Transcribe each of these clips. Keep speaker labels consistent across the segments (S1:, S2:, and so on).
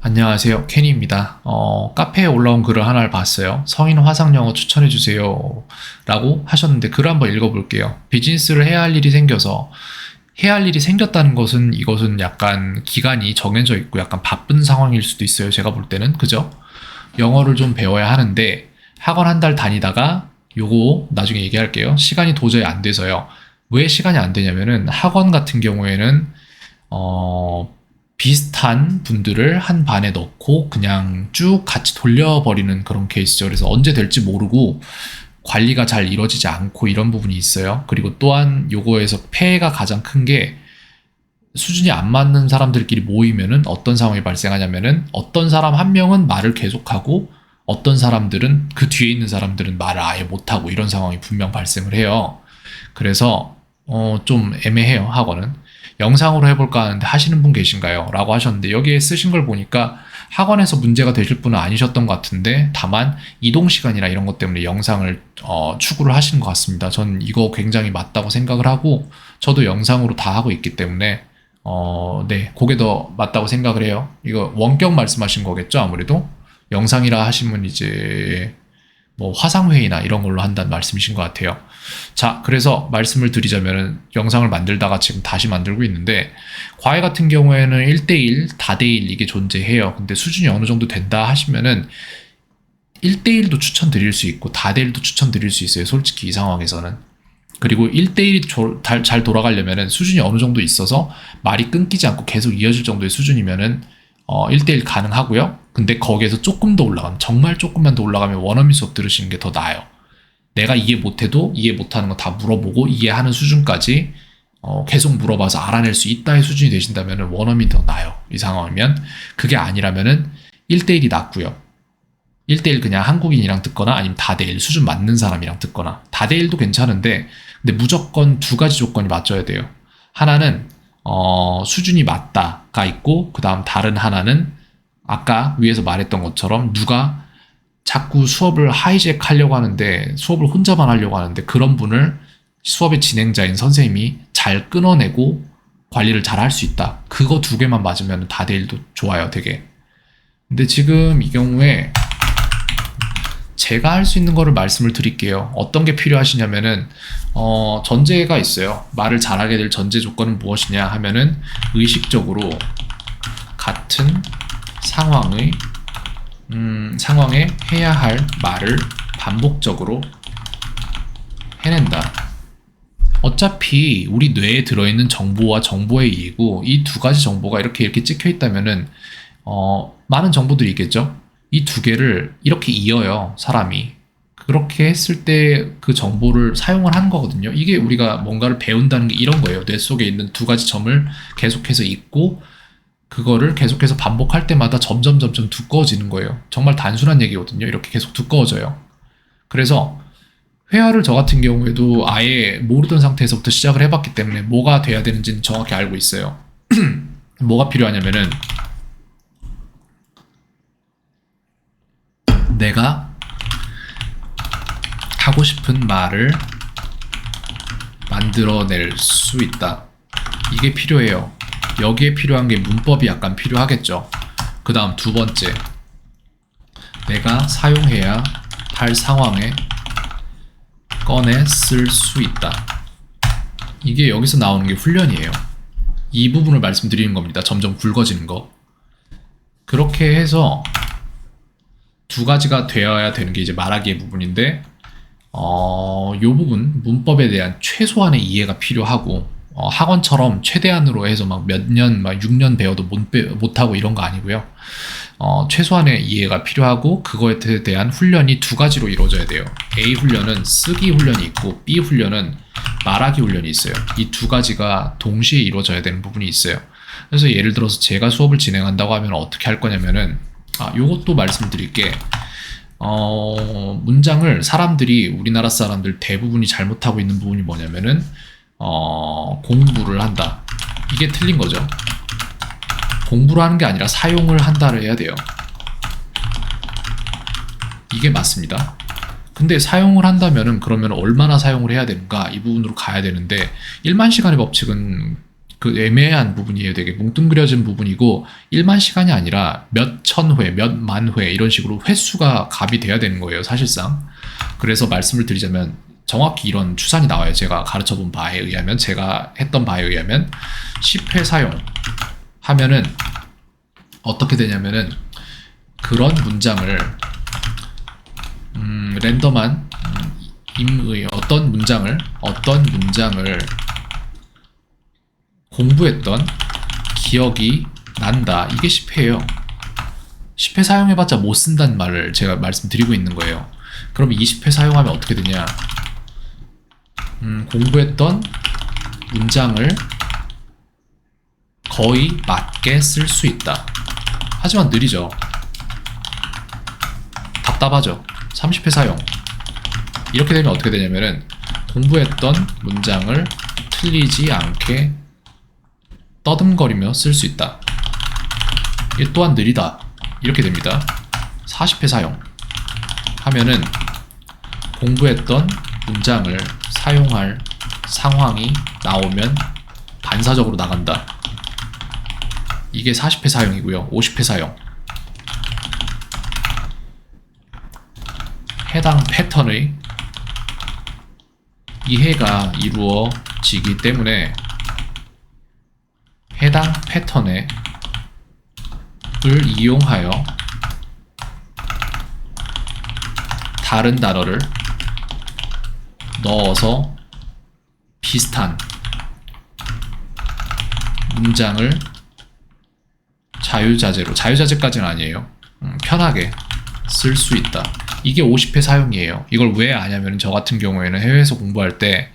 S1: 안녕하세요. 케니입니다. 카페에 올라온 글을 하나를 봤어요. 성인 화상영어 추천해주세요. 라고 하셨는데 글을 한번 읽어볼게요. 비즈니스를 해야 할 일이 생겨서 해야 할 일이 생겼다는 것은 이것은 약간 기간이 정해져 있고 약간 바쁜 상황일 수도 있어요. 제가 볼 때는. 그죠? 영어를 좀 배워야 하는데 학원 한 달 다니다가 요거 나중에 얘기할게요. 시간이 도저히 안 돼서요. 왜 시간이 안 되냐면은 학원 같은 경우에는 비슷한 분들을 한 반에 넣고 그냥 쭉 같이 돌려버리는 그런 케이스죠. 그래서 언제 될지 모르고 관리가 잘 이루어지지 않고 이런 부분이 있어요. 그리고 또한 요거에서 폐해가 가장 큰 게 수준이 안 맞는 사람들끼리 모이면은 어떤 상황이 발생하냐면은 어떤 사람 한 명은 말을 계속하고 어떤 사람들은 그 뒤에 있는 사람들은 말을 아예 못하고 이런 상황이 분명 발생을 해요. 그래서 좀 애매해요. 학원은. 영상으로 해볼까 하는데 하시는 분 계신가요? 라고 하셨는데 여기에 쓰신 걸 보니까 학원에서 문제가 되실 분은 아니셨던 것 같은데 다만 이동 시간이나 이런 것 때문에 영상을 추구를 하시는 것 같습니다. 전 이거 굉장히 맞다고 생각을 하고 저도 영상으로 다 하고 있기 때문에 네, 그게 더 맞다고 생각을 해요. 이거 원격 말씀하신 거겠죠? 아무래도 영상이라 하시면 이제 뭐 화상회의나 이런 걸로 한다는 말씀이신 것 같아요. 자, 그래서 말씀을 드리자면 영상을 만들다가 지금 다시 만들고 있는데 과외 같은 경우에는 1대1, 다대1 이게 존재해요. 근데 수준이 어느 정도 된다 하시면은 1대1도 추천드릴 수 있고 다대1도 추천드릴 수 있어요. 솔직히 이 상황에서는. 그리고 1대1이 잘 돌아가려면은 수준이 어느 정도 있어서 말이 끊기지 않고 계속 이어질 정도의 수준이면은 1대1 가능하고요. 근데 거기에서 조금 더 올라가면 정말 조금만 더 올라가면 원어민 수업 들으시는 게 더 나아요. 내가 이해 못해도 이해 못하는 거 다 물어보고 이해하는 수준까지 계속 물어봐서 알아낼 수 있다의 수준이 되신다면 원어민 더 나아요. 이 상황이면. 그게 아니라면은 1대1이 낫고요. 1대1 그냥 한국인이랑 듣거나 아니면 다대1 수준 맞는 사람이랑 듣거나 다대1도 괜찮은데 근데 무조건 두 가지 조건이 맞춰야 돼요. 하나는 수준이 맞다가 있고 그 다음 다른 하나는 아까 위에서 말했던 것처럼 누가 자꾸 수업을 하이잭 하려고 하는데 수업을 혼자만 하려고 하는데 그런 분을 수업의 진행자인 선생님이 잘 끊어내고 관리를 잘 할 수 있다. 그거 두 개만 맞으면 다대1도 좋아요. 되게. 근데 지금 이 경우에 제가 할 수 있는 거를 말씀을 드릴게요. 어떤 게 필요하시냐면은 전제가 있어요. 말을 잘하게 될 전제 조건은 무엇이냐 하면은 의식적으로 같은 상황에 해야 할 말을 반복적으로 해낸다. 어차피 우리 뇌에 들어있는 정보와 정보의 이익이고 이 두 가지 정보가 이렇게 찍혀 있다면은 많은 정보들이 있겠죠. 이 두 개를 이렇게 이어요, 사람이. 그렇게 했을 때 그 정보를 사용을 하는 거거든요. 이게 우리가 뭔가를 배운다는 게 이런 거예요. 뇌 속에 있는 두 가지 점을 계속해서 잊고 그거를 계속해서 반복할 때마다 점점 두꺼워지는 거예요. 정말 단순한 얘기거든요. 이렇게 계속 두꺼워져요. 그래서 회화를 저 같은 경우에도 아예 모르던 상태에서부터 시작을 해봤기 때문에 뭐가 돼야 되는지는 정확히 알고 있어요. 뭐가 필요하냐면은 내가 하고 싶은 말을 만들어낼 수 있다. 이게 필요해요. 여기에 필요한 게 문법이 약간 필요하겠죠. 그 다음 두 번째, 내가 사용해야 할 상황에 꺼내 쓸 수 있다. 이게 여기서 나오는 게 훈련이에요. 이 부분을 말씀드리는 겁니다. 점점 굵어지는 거. 그렇게 해서 두 가지가 되어야 되는 게 이제 말하기의 부분인데 요 부분 문법에 대한 최소한의 이해가 필요하고 학원처럼 최대한으로 해서 막 몇 년, 막 6년 배워도 못하고 이런 거 아니고요. 최소한의 이해가 필요하고 그거에 대한 훈련이 두 가지로 이루어져야 돼요. A 훈련은 쓰기 훈련이 있고 B 훈련은 말하기 훈련이 있어요. 이 두 가지가 동시에 이루어져야 되는 부분이 있어요. 그래서 예를 들어서 제가 수업을 진행한다고 하면 어떻게 할 거냐면은 요것도 말씀드릴게. 문장을 사람들이 우리나라 사람들 대부분이 잘못하고 있는 부분이 뭐냐면은 공부를 한다. 이게 틀린 거죠. 공부를 하는 게 아니라 사용을 한다를 해야 돼요. 이게 맞습니다. 근데 사용을 한다면은 그러면 얼마나 사용을 해야 되는가 이 부분으로 가야 되는데 1만 시간의 법칙은 그 애매한 부분이에요. 되게 뭉뚱그려진 부분이고 1만 시간이 아니라 몇 천 회, 몇 만 회 이런 식으로 횟수가 값이 돼야 되는 거예요. 사실상. 그래서 말씀을 드리자면 정확히 이런 추산이 나와요. 제가 가르쳐본 바에 의하면, 제가 했던 바에 의하면 10회 사용 하면은 어떻게 되냐면은 그런 문장을 랜덤한 임의 어떤 문장을 공부했던 기억이 난다. 이게 10회예요. 10회 사용해봤자 못 쓴다는 말을 제가 말씀드리고 있는 거예요. 그럼 20회 사용하면 어떻게 되냐? 공부했던 문장을 거의 맞게 쓸 수 있다. 하지만 느리죠. 답답하죠. 30회 사용. 이렇게 되면 어떻게 되냐면은 공부했던 문장을 틀리지 않게 떠듬거리며 쓸 수 있다. 이게 또한 느리다. 이렇게 됩니다. 40회 사용 하면은 공부했던 문장을 사용할 상황이 나오면 반사적으로 나간다. 이게 40회 사용이고요. 50회 사용. 해당 패턴의 이해가 이루어지기 때문에 해당 패턴을 이용하여 다른 단어를 넣어서 비슷한 문장을 자유자재까지는 아니에요. 편하게 쓸 수 있다. 이게 50회 사용이에요. 이걸 왜 아냐면 저 같은 경우에는 해외에서 공부할 때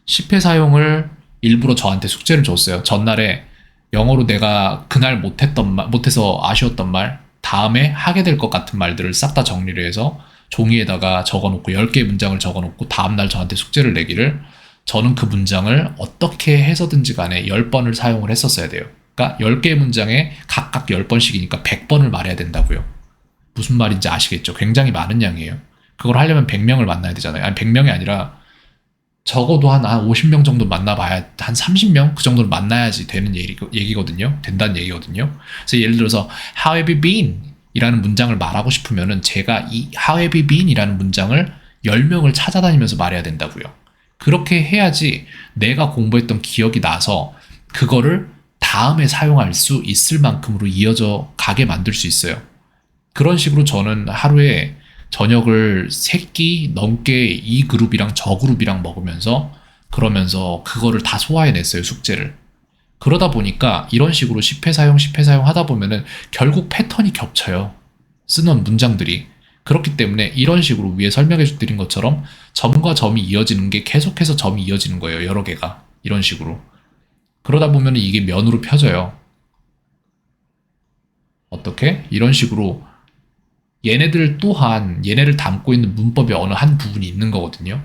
S1: 10회 사용을 일부러 저한테 숙제를 줬어요. 전날에 영어로 내가 그날 못해서 아쉬웠던 말, 다음에 하게 될 것 같은 말들을 싹 다 정리를 해서 종이에다가 적어놓고 10개의 문장을 적어놓고 다음날 저한테 숙제를 내기를, 저는 그 문장을 어떻게 해서든지 간에 10번을 사용을 했었어야 돼요. 그러니까 10개의 문장에 각각 10번씩이니까 100번을 말해야 된다고요. 무슨 말인지 아시겠죠? 굉장히 많은 양이에요. 그걸 하려면 100명을 만나야 되잖아요. 아니 100명이 아니라 적어도 한 50명 정도 만나봐야, 한 30명? 그 정도는 만나야지 되는 얘기거든요. 된다는 얘기거든요. 그래서 예를 들어서 How have you been? 이라는 문장을 말하고 싶으면은 제가 이 How have you been? 이라는 문장을 10명을 찾아다니면서 말해야 된다고요. 그렇게 해야지 내가 공부했던 기억이 나서 그거를 다음에 사용할 수 있을 만큼으로 이어져 가게 만들 수 있어요. 그런 식으로 저는 하루에 저녁을 3끼 넘게 이 그룹이랑 저 그룹이랑 먹으면서 그러면서 그거를 다 소화해냈어요, 숙제를. 그러다 보니까 이런 식으로 10회 사용 하다 보면은 결국 패턴이 겹쳐요. 쓰는 문장들이. 그렇기 때문에 이런 식으로 위에 설명해 드린 것처럼 점과 점이 이어지는 게 계속해서 점이 이어지는 거예요, 여러 개가. 이런 식으로. 그러다 보면 이게 면으로 펴져요. 어떻게? 이런 식으로 얘네들 또한 얘네를 담고 있는 문법의 어느 한 부분이 있는 거거든요.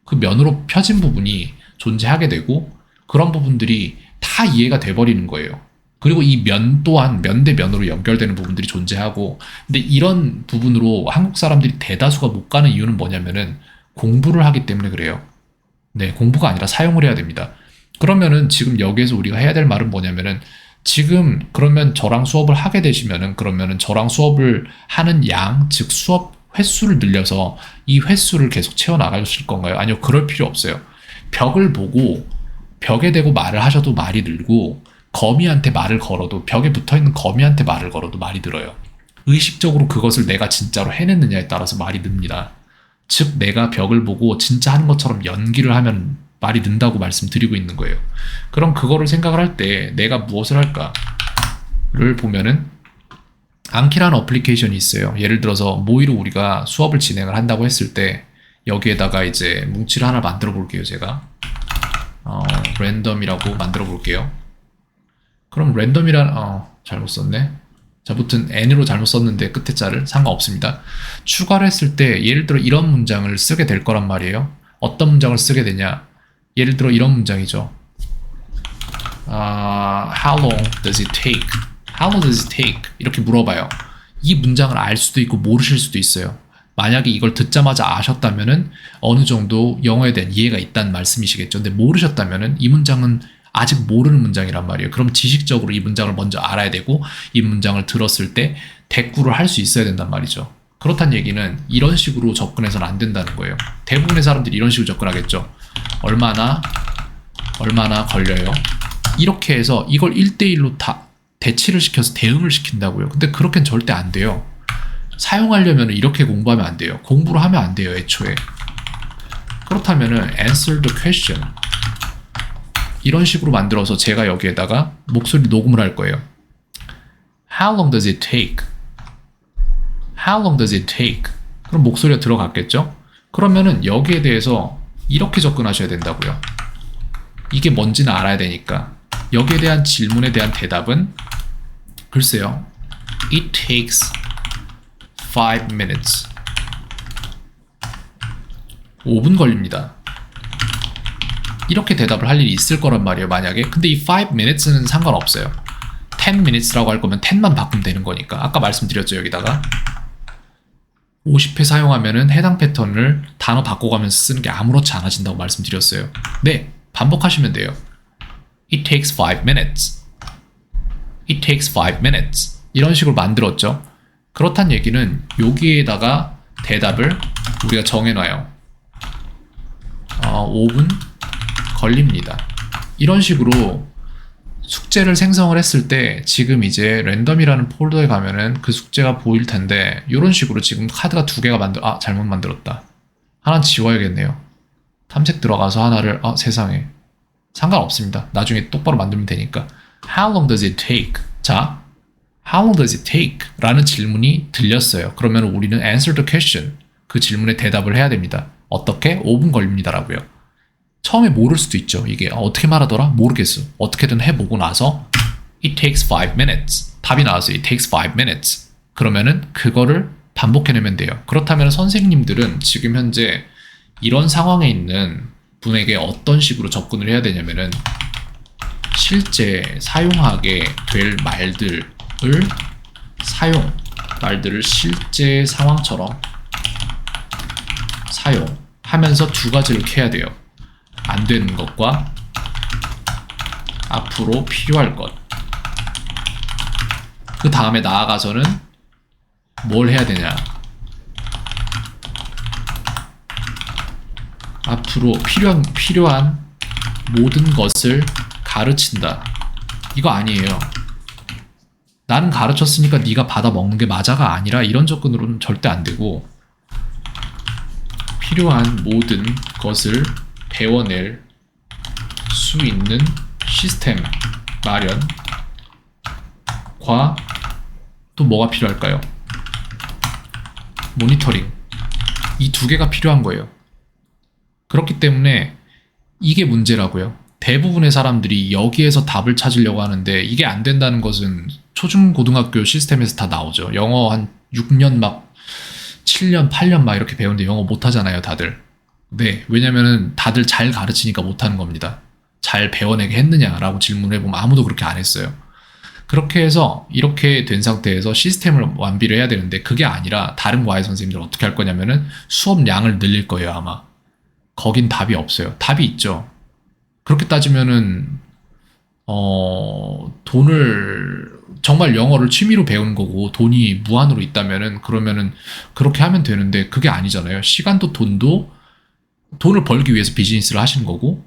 S1: 그 면으로 펴진 부분이 존재하게 되고 그런 부분들이 다 이해가 돼버리는 거예요. 그리고 이 면 또한 면 대 면으로 연결되는 부분들이 존재하고, 근데 이런 부분으로 한국 사람들이 대다수가 못 가는 이유는 뭐냐면은 공부를 하기 때문에 그래요. 네, 공부가 아니라 사용을 해야 됩니다. 그러면은 지금 여기에서 우리가 해야 될 말은 뭐냐면은, 지금 그러면 저랑 수업을 하게 되시면은 그러면은 저랑 수업을 하는 양, 즉 수업 횟수를 늘려서 이 횟수를 계속 채워나가실 건가요? 아니요, 그럴 필요 없어요. 벽을 보고 벽에 대고 말을 하셔도 말이 늘고, 거미한테 말을 걸어도, 벽에 붙어있는 거미한테 말을 걸어도 말이 늘어요. 의식적으로 그것을 내가 진짜로 해냈느냐에 따라서 말이 늡니다. 즉 내가 벽을 보고 진짜 하는 것처럼 연기를 하면 말이 는다고 말씀드리고 있는 거예요. 그럼 그거를 생각을 할 때 내가 무엇을 할까를 보면은 앙키라는 어플리케이션이 있어요. 예를 들어서 모의로 우리가 수업을 진행을 한다고 했을 때 여기에다가 이제 뭉치를 하나 만들어 볼게요. 제가 랜덤이라고 만들어 볼게요. 그럼 잘못 썼네. 자, 아무튼 n으로 잘못 썼는데 끝에 자를 상관없습니다. 추가를 했을 때 예를 들어 이런 문장을 쓰게 될 거란 말이에요. 어떤 문장을 쓰게 되냐? 예를 들어 이런 문장이죠. How long does it take? How long does it take? 이렇게 물어봐요. 이 문장을 알 수도 있고 모르실 수도 있어요. 만약에 이걸 듣자마자 아셨다면은 어느 정도 영어에 대한 이해가 있다는 말씀이시겠죠. 근데 모르셨다면은 이 문장은 아직 모르는 문장이란 말이에요. 그럼 지식적으로 이 문장을 먼저 알아야 되고 이 문장을 들었을 때 대꾸를 할 수 있어야 된단 말이죠. 그렇다는 얘기는 이런 식으로 접근해서는 안 된다는 거예요. 대부분의 사람들이 이런 식으로 접근하겠죠. 얼마나 걸려요? 이렇게 해서 이걸 1대1로 다 대치를 시켜서 대응을 시킨다고요. 근데 그렇게는 절대 안 돼요. 사용하려면 이렇게 공부하면 안 돼요. 공부를 하면 안 돼요, 애초에. 그렇다면은 answer the question 이런 식으로 만들어서 제가 여기에다가 목소리 녹음을 할 거예요. How long does it take? How long does it take? 그럼 목소리가 들어갔겠죠? 그러면은 여기에 대해서 이렇게 접근하셔야 된다고요. 이게 뭔지는 알아야 되니까. 여기에 대한 질문에 대한 대답은 글쎄요. It takes 5 minutes. 5분 걸립니다. 이렇게 대답을 할 일이 있을 거란 말이에요, 만약에. 근데 이 5 minutes는 상관없어요. 10 minutes라고 할 거면 10만 바꾸면 되는 거니까. 아까 말씀드렸죠, 여기다가. 50회 사용하면은 해당 패턴을 단어 바꿔가면서 쓰는 게 아무렇지 않아진다고 말씀드렸어요. 네, 반복하시면 돼요. It takes 5 minutes. It takes 5 minutes. 이런 식으로 만들었죠. 그렇단 얘기는 여기에다가 대답을 우리가 정해놔요. 5분 걸립니다. 이런 식으로 숙제를 생성을 했을 때 지금 이제 랜덤이라는 폴더에 가면은 그 숙제가 보일 텐데 이런 식으로 지금 카드가 2개가 잘못 만들었다. 하나 지워야겠네요. 탐색 들어가서 하나를 세상에 상관없습니다. 나중에 똑바로 만들면 되니까. How long does it take? 자, How long does it take? 라는 질문이 들렸어요. 그러면 우리는 answer the question. 그 질문에 대답을 해야 됩니다. 어떻게? 5분 걸립니다 라고요. 처음에 모를 수도 있죠. 이게 어떻게 말하더라? 모르겠어. 어떻게든 해보고 나서 It takes 5 minutes. 답이 나왔어요. It takes 5 minutes. 그러면은 그거를 반복해내면 돼요. 그렇다면 선생님들은 지금 현재 이런 상황에 있는 분에게 어떤 식으로 접근을 해야 되냐면은 실제 사용하게 될 말들을 실제 상황처럼 사용하면서 두 가지를 캐야 돼요. 안 되는 것과 앞으로 필요할 것. 그 다음에 나아가서는 뭘 해야 되냐. 앞으로 필요한 모든 것을 가르친다. 이거 아니에요. 나는 가르쳤으니까 네가 받아 먹는 게 맞아가 아니라 이런 접근으로는 절대 안 되고 필요한 모든 것을 배워낼 수 있는 시스템 마련과 또 뭐가 필요할까요? 모니터링. 이 두 개가 필요한 거예요. 그렇기 때문에 이게 문제라고요. 대부분의 사람들이 여기에서 답을 찾으려고 하는데 이게 안 된다는 것은 초중고등학교 시스템에서 다 나오죠. 영어 한 6년 막 7년, 8년 막 이렇게 배우는데 영어 못하잖아요, 다들. 네, 왜냐면은 다들 잘 가르치니까 못하는 겁니다. 잘 배워내게 했느냐라고 질문을 해보면 아무도 그렇게 안 했어요. 그렇게 해서 이렇게 된 상태에서 시스템을 완비를 해야 되는데 그게 아니라 다른 과외 선생님들 어떻게 할 거냐면은 수업량을 늘릴 거예요, 아마. 거긴 답이 없어요. 답이 있죠. 그렇게 따지면은 돈을 정말 영어를 취미로 배우는 거고 돈이 무한으로 있다면은 그러면은 그렇게 하면 되는데 그게 아니잖아요. 시간도 돈을 벌기 위해서 비즈니스를 하시는 거고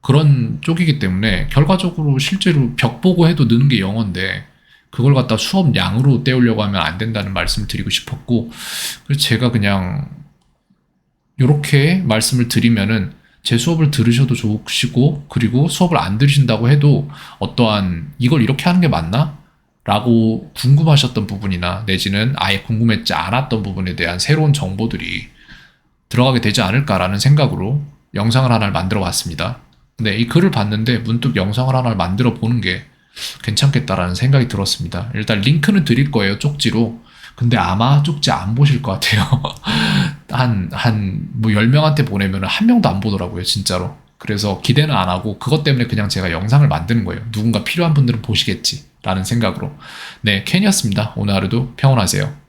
S1: 그런 쪽이기 때문에 결과적으로 실제로 벽 보고 해도 느는 게 영어인데 그걸 갖다 수업량으로 때우려고 하면 안 된다는 말씀을 드리고 싶었고 그래서 제가 그냥 이렇게 말씀을 드리면은 제 수업을 들으셔도 좋으시고 그리고 수업을 안 들으신다고 해도 어떠한 이걸 이렇게 하는 게 맞나? 라고 궁금하셨던 부분이나 내지는 아예 궁금했지 않았던 부분에 대한 새로운 정보들이 들어가게 되지 않을까라는 생각으로 영상을 하나를 만들어 봤습니다. 근데 이 글을 봤는데 문득 영상을 하나를 만들어 보는 게 괜찮겠다라는 생각이 들었습니다. 일단 링크는 드릴 거예요, 쪽지로. 근데 아마 쪽지 안 보실 것 같아요. 뭐 10명한테 보내면 한 명도 안 보더라고요, 진짜로. 그래서 기대는 안 하고 그것 때문에 그냥 제가 영상을 만드는 거예요. 누군가 필요한 분들은 보시겠지 라는 생각으로. 네, 켄이었습니다. 오늘 하루도 평온하세요.